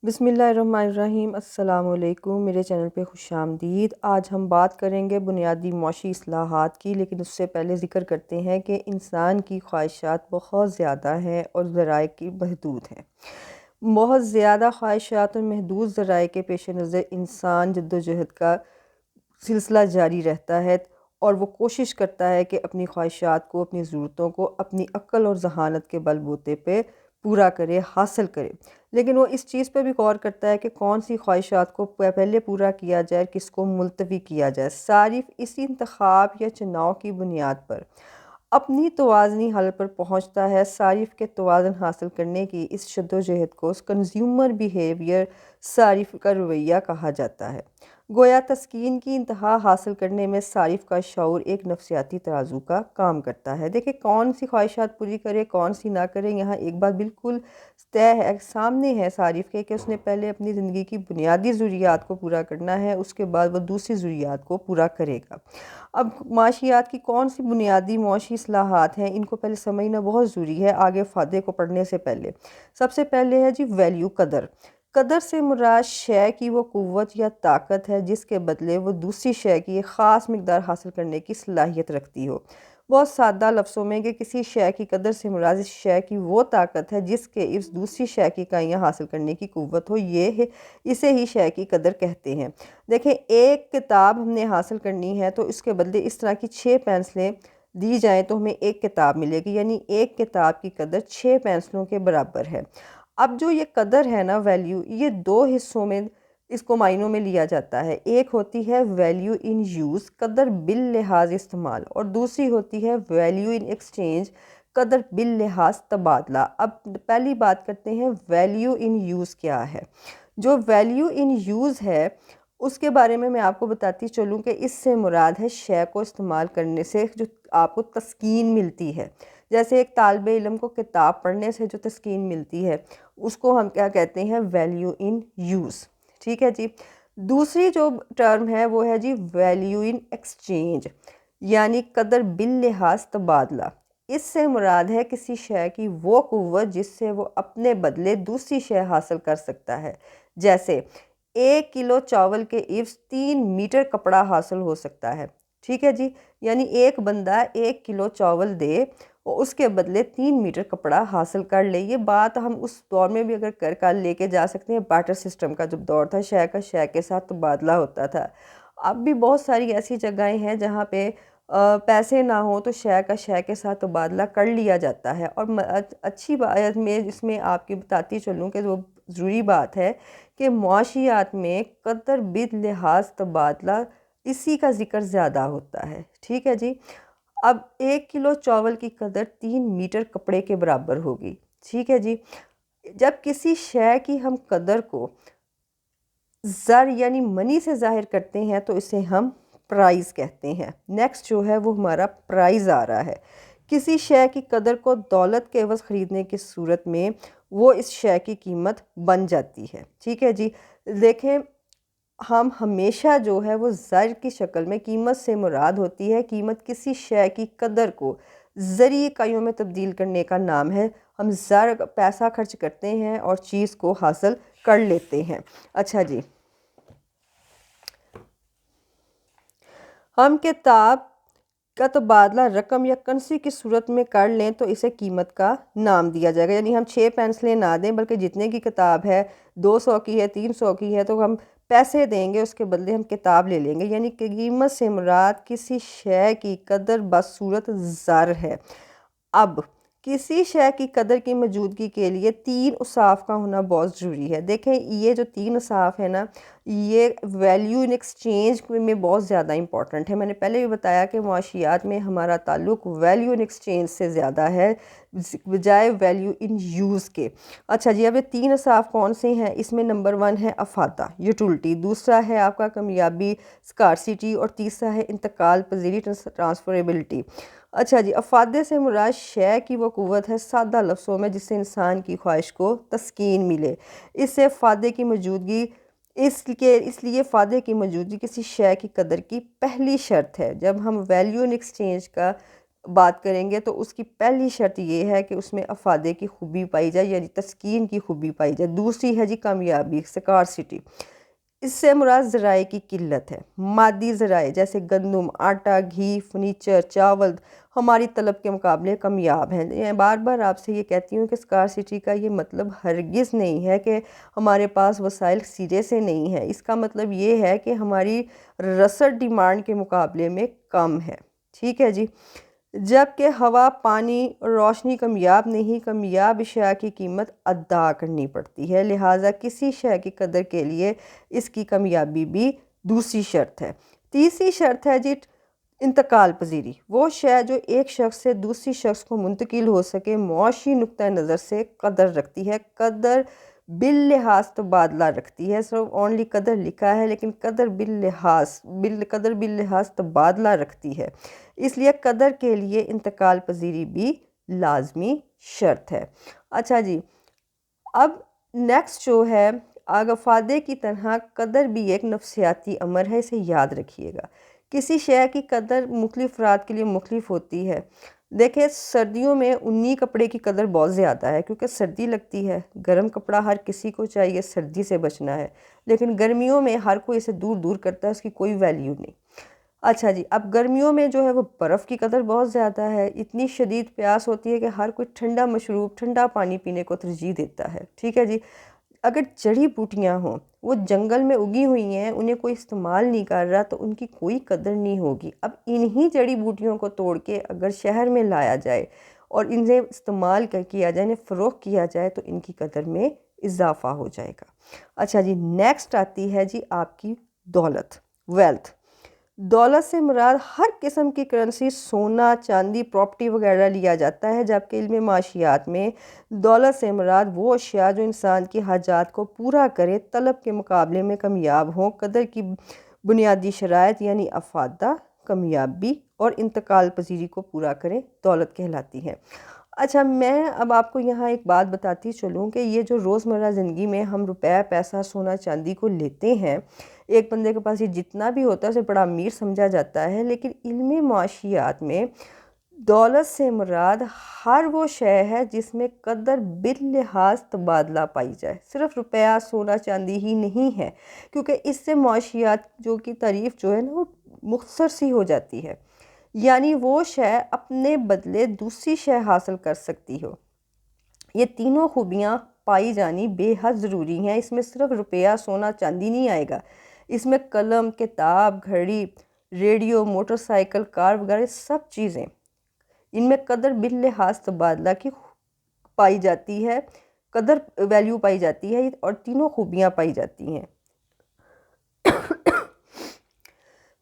بسم اللہ الرحمن الرحیم۔ السلام علیکم، میرے چینل پہ خوش آمدید۔ آج ہم بات کریں گے بنیادی معاشی اصلاحات کی، لیکن اس سے پہلے ذکر کرتے ہیں کہ انسان کی خواہشات بہت زیادہ ہیں اور ذرائع کی محدود ہیں۔ بہت زیادہ خواہشات اور محدود ذرائع کے پیش نظر انسان جد و جہد کا سلسلہ جاری رہتا ہے اور وہ کوشش کرتا ہے کہ اپنی خواہشات کو، اپنی ضرورتوں کو اپنی عقل اور ذہانت کے بل بوتے پہ پورا کرے، حاصل کرے، لیکن وہ اس چیز پہ بھی غور کرتا ہے کہ کون سی خواہشات کو پہلے پورا کیا جائے، کس کو ملتوی کیا جائے۔ صارف اسی انتخاب یا چناؤ کی بنیاد پر اپنی توازنی حل پر پہنچتا ہے۔ صارف کے توازن حاصل کرنے کی اس جد و جہد کو کنزیومر بیہیویئر صارف کا رویہ کہا جاتا ہے۔ گویا تسکین کی انتہا حاصل کرنے میں صارف کا شعور ایک نفسیاتی ترازو کا کام کرتا ہے۔ دیکھیں کون سی خواہشات پوری کرے، کون سی نہ کرے، یہاں ایک بات بالکل طے ہے، سامنے ہے صارف کے، کہ اس نے پہلے اپنی زندگی کی بنیادی ضروریات کو پورا کرنا ہے، اس کے بعد وہ دوسری ضروریات کو پورا کرے گا۔ اب معاشیات کی کون سی بنیادی معاشی اصلاحات ہیں، ان کو پہلے سمجھنا بہت ضروری ہے آگے فائدے کو پڑھنے سے پہلے۔ سب سے پہلے ہے جی ویلیو، قدر۔ قدر سے مراد شے کی وہ قوت یا طاقت ہے جس کے بدلے وہ دوسری شے کی ایک خاص مقدار حاصل کرنے کی صلاحیت رکھتی ہو۔ بہت سادہ لفظوں میں کہ کسی شے کی قدر سے مراد اس شے کی وہ طاقت ہے جس کے اس دوسری شے کی اکائیاں حاصل کرنے کی قوت ہو، اسے ہی شے کی قدر کہتے ہیں۔ دیکھیں ایک کتاب ہم نے حاصل کرنی ہے تو اس کے بدلے اس طرح کی 6 پینسلیں دی جائیں تو ہمیں ایک کتاب ملے گی، یعنی ایک کتاب کی قدر 6 پینسلوں کے برابر ہے۔ اب جو یہ قدر ہے نا، ویلیو، یہ دو حصوں میں اس کو معنوں میں لیا جاتا ہے۔ ایک ہوتی ہے ویلیو ان یوز، قدر باللحاظ استعمال، اور دوسری ہوتی ہے ویلیو ان ایکسچینج، قدر باللحاظ تبادلہ۔ اب پہلی بات کرتے ہیں ویلیو ان یوز کیا ہے۔ جو ویلیو ان یوز ہے اس کے بارے میں آپ کو بتاتی چلوں کہ اس سے مراد ہے شے کو استعمال کرنے سے جو آپ کو تسکین ملتی ہے۔ جیسے ایک طالب علم کو کتاب پڑھنے سے جو تسکین ملتی ہے اس کو ہم کیا کہتے ہیں، ویلیو ان یوز۔ ٹھیک ہے جی۔ دوسری جو ٹرم ہے وہ ہے جی ویلیو ان ایکسچینج، یعنی قدر باللحاظ تبادلہ۔ اس سے مراد ہے کسی شے کی وہ قوت جس سے وہ اپنے بدلے دوسری شے حاصل کر سکتا ہے۔ جیسے 1 کلو چاول کے عوض 3 میٹر کپڑا حاصل ہو سکتا ہے۔ ٹھیک ہے جی، یعنی ایک بندہ 1 کلو چاول دے اور اس کے بدلے 3 میٹر کپڑا حاصل کر لے۔ یہ بات ہم اس دور میں بھی اگر کر لے کے جا سکتے ہیں، بارٹر سسٹم کا جب دور تھا، شے کا شے کے ساتھ تبادلہ ہوتا تھا۔ اب بھی بہت ساری ایسی جگہیں ہیں جہاں پہ پیسے نہ ہوں تو شے کا شے کے ساتھ تبادلہ کر لیا جاتا ہے۔ اور اچھی بات میں اس میں آپ کی بتاتی چلوں کہ وہ ضروری بات ہے کہ معاشیات میں قدر باللحاظ تبادلہ اسی کا ذکر زیادہ ہوتا ہے۔ ٹھیک ہے جی۔ اب 1 کلو چاول کی قدر 3 میٹر کپڑے کے برابر ہوگی۔ ٹھیک ہے جی۔ جب کسی شے کی ہم قدر کو زر یعنی منی سے ظاہر کرتے ہیں تو اسے ہم پرائز کہتے ہیں۔ نیکسٹ جو ہے وہ ہمارا پرائز آ رہا ہے۔ کسی شے کی قدر کو دولت کے عوض خریدنے کی صورت میں وہ اس شے کی قیمت بن جاتی ہے۔ ٹھیک ہے جی۔ دیکھیں ہم ہمیشہ جو ہے وہ زر کی شکل میں، قیمت سے مراد ہوتی ہے قیمت، کسی شے کی قدر کو زری اکائیوں میں تبدیل کرنے کا نام ہے۔ ہم زر پیسہ خرچ کرتے ہیں اور چیز کو حاصل کر لیتے ہیں۔ اچھا جی، ہم کتاب کا تبادلہ رقم یا کرنسی کی صورت میں کر لیں تو اسے قیمت کا نام دیا جائے گا۔ یعنی ہم 6 پینسلیں نہ دیں بلکہ جتنے کی کتاب ہے، 200 کی ہے، 300 کی ہے، تو ہم پیسے دیں گے، اس کے بدلے ہم کتاب لے لیں گے۔ یعنی کہ قیمت سے مراد کسی شے کی قدر بصورت زر ہے۔ اب کسی شے کی قدر کی موجودگی کے لیے 3 اوصاف کا ہونا بہت ضروری ہے۔ دیکھیں یہ جو 3 اوصاف ہیں نا، یہ ویلیو ان ایکسچینج میں بہت زیادہ امپورٹنٹ ہے۔ میں نے پہلے بھی بتایا کہ معاشیات میں ہمارا تعلق ویلیو ان ایکسچینج سے زیادہ ہے بجائے ویلیو ان یوز کے۔ اچھا جی، اب یہ 3 اوصاف کون سے ہیں؟ اس میں نمبر 1 ہے افادہ، یوٹیلٹی، دوسرا ہے آپ کا کامیابی، اسکارسٹی، اور تیسرا ہے انتقال پذیری، ٹرانسفریبلٹی۔ اچھا جی، افادے سے مراد شے کی وہ قوت ہے، سادہ لفظوں میں، جس سے انسان کی خواہش کو تسکین ملے۔ اس سے افادے کی موجودگی اس لیے افادے کی موجودگی کسی شے کی قدر کی پہلی شرط ہے۔ جب ہم ویلیو ان ایکسچینج کا بات کریں گے تو اس کی پہلی شرط یہ ہے کہ اس میں افادے کی خوبی پائی جائے، یعنی تسکین کی خوبی پائی جائے۔ دوسری ہے جی کامیابی، سکارسٹی، اس سے مراد ذرائع کی قلت ہے۔ مادی ذرائع جیسے گندم، آٹا، گھی، فرنیچر، چاول ہماری طلب کے مقابلے کامیاب ہیں۔ میں بار بار آپ سے یہ کہتی ہوں کہ سکارسٹی کا یہ مطلب ہرگز نہیں ہے کہ ہمارے پاس وسائل سرے سے نہیں ہے، اس کا مطلب یہ ہے کہ ہماری رسد ڈیمانڈ کے مقابلے میں کم ہے، ٹھیک ہے جی۔ جبکہ ہوا، پانی اور روشنی کامیاب نہیں، کامیاب اشیاء کی قیمت ادا کرنی پڑتی ہے، لہٰذا کسی شے کی قدر کے لیے اس کی کامیابی بھی دوسری شرط ہے۔ تیسری شرط ہے جی انتقال پذیری، وہ شے جو ایک شخص سے دوسری شخص کو منتقل ہو سکے، معاشی نقطہ نظر سے قدر رکھتی ہے۔ قدر باللحاظ تبادلہ رکھتی ہے، صرف اونلی قدر لکھا ہے لیکن قدر باللحاظ تبادلہ رکھتی ہے، اس لیے قدر کے لیے انتقال پذیری بھی لازمی شرط ہے۔ اچھا جی، اب نیکسٹ جو ہے افادے کی طرح قدر بھی ایک نفسیاتی امر ہے، اسے یاد رکھیے گا۔ کسی شے کی قدر مختلف افراد کے لیے مختلف ہوتی ہے۔ دیکھیں سردیوں میں اونی کپڑے کی قدر بہت زیادہ ہے کیونکہ سردی لگتی ہے، گرم کپڑا ہر کسی کو چاہیے، سردی سے بچنا ہے، لیکن گرمیوں میں ہر کوئی اسے دور دور کرتا ہے، اس کی کوئی ویلیو نہیں۔ اچھا جی، اب گرمیوں میں جو ہے وہ برف کی قدر بہت زیادہ ہے، اتنی شدید پیاس ہوتی ہے کہ ہر کوئی ٹھنڈا مشروب، ٹھنڈا پانی پینے کو ترجیح دیتا ہے، ٹھیک ہے جی۔ اگر جڑی بوٹیاں ہوں، وہ جنگل میں اگی ہوئی ہیں، انہیں کوئی استعمال نہیں کر رہا تو ان کی کوئی قدر نہیں ہوگی۔ اب انہی جڑی بوٹیوں کو توڑ کے اگر شہر میں لایا جائے اور انہیں استعمال کیا جائے، انہیں فروخت کیا جائے تو ان کی قدر میں اضافہ ہو جائے گا۔ اچھا جی، نیکسٹ آتی ہے جی آپ کی دولت، ویلتھ۔ دولت سے مراد ہر قسم کی کرنسی، سونا، چاندی، پراپرٹی وغیرہ لیا جاتا ہے، جبکہ علم معاشیات میں دولت سے مراد وہ اشیاء جو انسان کی حاجات کو پورا کرے، طلب کے مقابلے میں کامیاب ہوں، قدر کی بنیادی شرائط یعنی افادہ، کامیابی اور انتقال پذیری کو پورا کریں، دولت کہلاتی ہے۔ اچھا، میں اب آپ کو یہاں ایک بات بتاتی چلوں کہ یہ جو روزمرہ زندگی میں ہم روپے، پیسہ، سونا، چاندی کو لیتے ہیں، ایک بندے کے پاس یہ جتنا بھی ہوتا ہے اسے بڑا امیر سمجھا جاتا ہے، لیکن علم معاشیات میں دولت سے مراد ہر وہ شے ہے جس میں قدر باللحاظ تبادلہ پائی جائے، صرف روپیہ، سونا، چاندی ہی نہیں ہے، کیونکہ اس سے معاشیات جو کی تعریف جو ہے نا وہ مختصر سی ہو جاتی ہے، یعنی وہ شے اپنے بدلے دوسری شے حاصل کر سکتی ہو۔ یہ تینوں خوبیاں پائی جانی بے حد ضروری ہیں، اس میں صرف روپیہ، سونا، چاندی نہیں آئے گا، اس میں قلم، کتاب، گھڑی، ریڈیو، موٹر سائیکل، کار وغیرہ سب چیزیں، ان میں قدر باللحاظ تبادلہ کی پائی جاتی ہے، قدر ویلیو پائی جاتی ہے اور تینوں خوبیاں پائی جاتی ہیں۔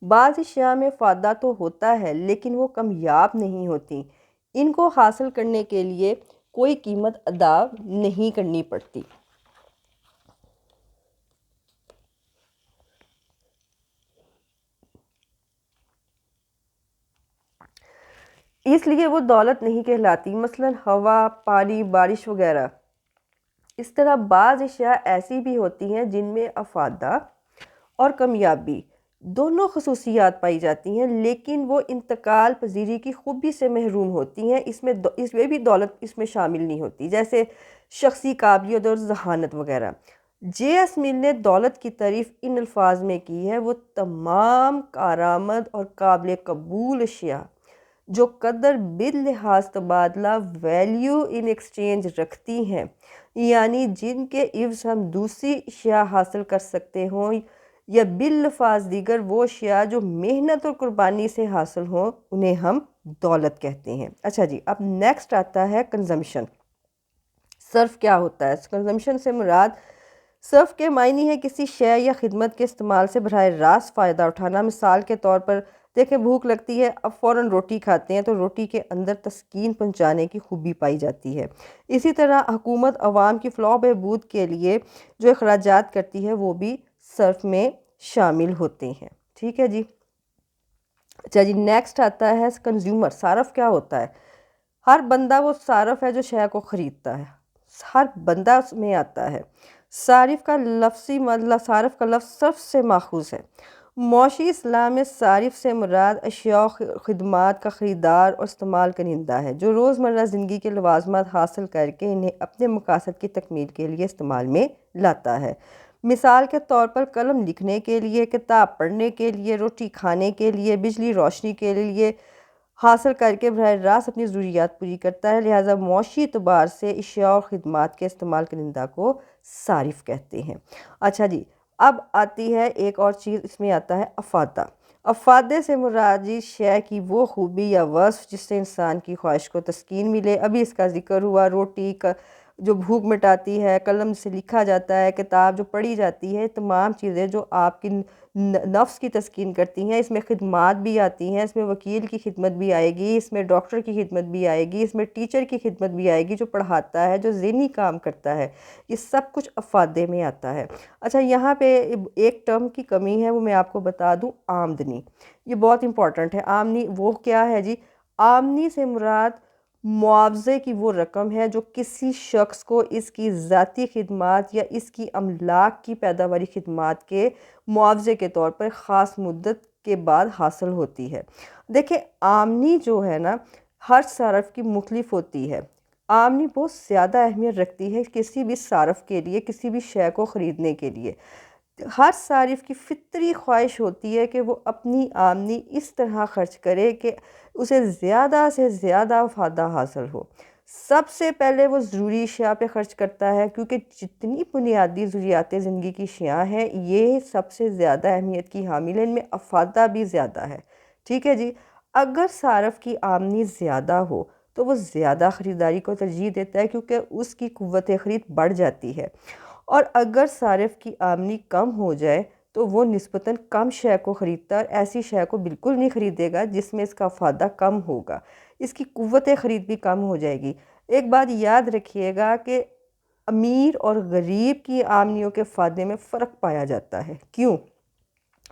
بعض اشیاء میں فائدہ تو ہوتا ہے لیکن وہ کامیاب نہیں ہوتی، ان کو حاصل کرنے کے لیے کوئی قیمت ادا نہیں کرنی پڑتی۔ اس لیے وہ دولت نہیں کہلاتی، مثلا ہوا، پانی، بارش وغیرہ۔ اس طرح بعض اشیاء ایسی بھی ہوتی ہیں جن میں افادہ اور کامیابی دونوں خصوصیات پائی جاتی ہیں، لیکن وہ انتقال پذیری کی خوبی سے محروم ہوتی ہیں، اس میں بھی دولت اس میں شامل نہیں ہوتی، جیسے شخصی قابلیت اور ذہانت وغیرہ۔ جے ایس مل نے دولت کی تعریف ان الفاظ میں کی ہے، وہ تمام کارآمد اور قابل قبول اشیاء جو قدر باللحاظ تبادلہ ویلیو ان ایکسچینج رکھتی ہیں، یعنی جن کے عوض ہم دوسری اشیاء حاصل کر سکتے ہوں، یا باللفاظ دیگر وہ اشیاء جو محنت اور قربانی سے حاصل ہوں، انہیں ہم دولت کہتے ہیں۔ اچھا جی، اب نیکسٹ آتا ہے کنزمپشن۔ صرف کیا ہوتا ہے؟ کنزمپشن سے مراد صرف کے معنی ہے کسی شے یا خدمت کے استعمال سے براہ راست فائدہ اٹھانا۔ مثال کے طور پر دیکھیں، بھوک لگتی ہے، اب فوراً روٹی کھاتے ہیں تو روٹی کے اندر تسکین پہنچانے کی خوبی پائی جاتی ہے۔ اسی طرح حکومت عوام کی فلاح و بہبود کے لیے جو اخراجات کرتی ہے وہ بھی صرف میں شامل ہوتے ہیں، ٹھیک ہے جی۔ اچھا جی، نیکسٹ آتا ہے کنزیومر۔ صارف کیا ہوتا ہے؟ ہر بندہ وہ صارف ہے جو شے کو خریدتا ہے، ہر بندہ اس میں آتا ہے۔ صارف کا لفظ صرف سے ماخوذ ہے، معاشی اصلاح میں صارف سے مراد اشیاء و خدمات کا خریدار اور استعمال کنندہ ہے جو روزمرہ زندگی کے لوازمات حاصل کر کے انہیں اپنے مقاصد کی تکمیل کے لیے استعمال میں لاتا ہے۔ مثال کے طور پر قلم لکھنے کے لیے، کتاب پڑھنے کے لیے، روٹی کھانے کے لیے، بجلی روشنی کے لیے حاصل کر کے براہ راست اپنی ضروریات پوری کرتا ہے، لہٰذا معاشی اعتبار سے اشیاء اور خدمات کے استعمال کنندہ کو صارف کہتے ہیں۔ اچھا جی، اب آتی ہے ایک اور چیز، اس میں آتا ہے افادہ۔ افادے سے مراد جی شے کی وہ خوبی یا وصف جس سے انسان کی خواہش کو تسکین ملے۔ ابھی اس کا ذکر ہوا، روٹی کا جو بھوک مٹاتی ہے، قلم سے لکھا جاتا ہے، کتاب جو پڑھی جاتی ہے، تمام چیزیں جو آپ کی نفس کی تسکین کرتی ہیں۔ اس میں خدمات بھی آتی ہیں، اس میں وکیل کی خدمت بھی آئے گی، اس میں ڈاکٹر کی خدمت بھی آئے گی، اس میں ٹیچر کی خدمت بھی آئے گی جو پڑھاتا ہے، جو ذہنی کام کرتا ہے، یہ سب کچھ افادے میں آتا ہے۔ اچھا، یہاں پہ ایک ٹرم کی کمی ہے، وہ میں آپ کو بتا دوں، آمدنی۔ یہ بہت امپورٹنٹ ہے۔ آمدنی وہ کیا ہے جی؟ آمدنی سے مراد معاوضے کی وہ رقم ہے جو کسی شخص کو اس کی ذاتی خدمات یا اس کی املاک کی پیداواری خدمات کے معاوضے کے طور پر خاص مدت کے بعد حاصل ہوتی ہے۔ دیکھیں، آمدنی جو ہے نا، ہر صارف کی مختلف ہوتی ہے۔ آمدنی بہت زیادہ اہمیت رکھتی ہے کسی بھی صارف کے لیے، کسی بھی شے کو خریدنے کے لیے۔ ہر صارف کی فطری خواہش ہوتی ہے کہ وہ اپنی آمدنی اس طرح خرچ کرے کہ اسے زیادہ سے زیادہ افادہ حاصل ہو۔ سب سے پہلے وہ ضروری اشیاء پہ خرچ کرتا ہے، کیونکہ جتنی بنیادی ضروریات زندگی کی اشیاء ہیں یہ سب سے زیادہ اہمیت کی حامل ہیں، ان میں افادہ بھی زیادہ ہے۔ ٹھیک ہے جی، اگر صارف کی آمدنی زیادہ ہو تو وہ زیادہ خریداری کو ترجیح دیتا ہے کیونکہ اس کی قوت خرید بڑھ جاتی ہے، اور اگر صارف کی آمدنی کم ہو جائے تو وہ نسبتاً کم شے کو خریدتا ہے، اور ایسی شے کو بالکل نہیں خریدے گا جس میں اس کا افادہ کم ہوگا، اس کی قوت خرید بھی کم ہو جائے گی۔ ایک بات یاد رکھیے گا کہ امیر اور غریب کی آمدنیوں کے افادے میں فرق پایا جاتا ہے۔ کیوں؟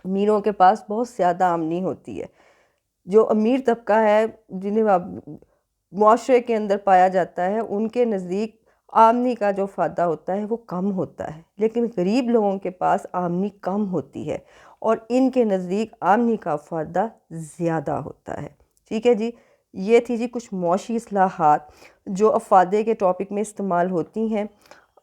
امیروں کے پاس بہت زیادہ آمدنی ہوتی ہے، جو امیر طبقہ ہے جنہیں معاشرے کے اندر پایا جاتا ہے، ان کے نزدیک آمدنی کا جو افادہ ہوتا ہے وہ کم ہوتا ہے، لیکن غریب لوگوں کے پاس آمدنی کم ہوتی ہے اور ان کے نزدیک آمدنی کا افادہ زیادہ ہوتا ہے۔ ٹھیک ہے جی، یہ تھی جی کچھ معاشی اصلاحات جو افادے کے ٹاپک میں استعمال ہوتی ہیں۔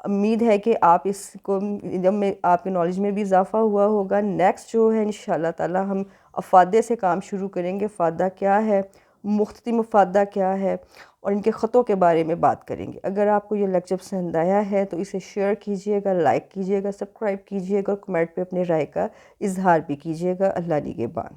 امید ہے کہ آپ اس کو جب میں آپ کے نالج میں بھی اضافہ ہوا ہوگا۔ نیکسٹ جو ہے انشاءاللہ تعالی ہم افادے سے کام شروع کریں گے۔ افادہ کیا ہے، مختتم افادہ کیا ہے، اور ان کے خطوں کے بارے میں بات کریں گے۔ اگر آپ کو یہ لیکچر پسند آیا ہے تو اسے شیئر کیجئے گا، لائک کیجئے گا، سبسکرائب کیجئے گا، اور کمنٹ پہ اپنے رائے کا اظہار بھی کیجئے گا۔ اللہ نگہبان۔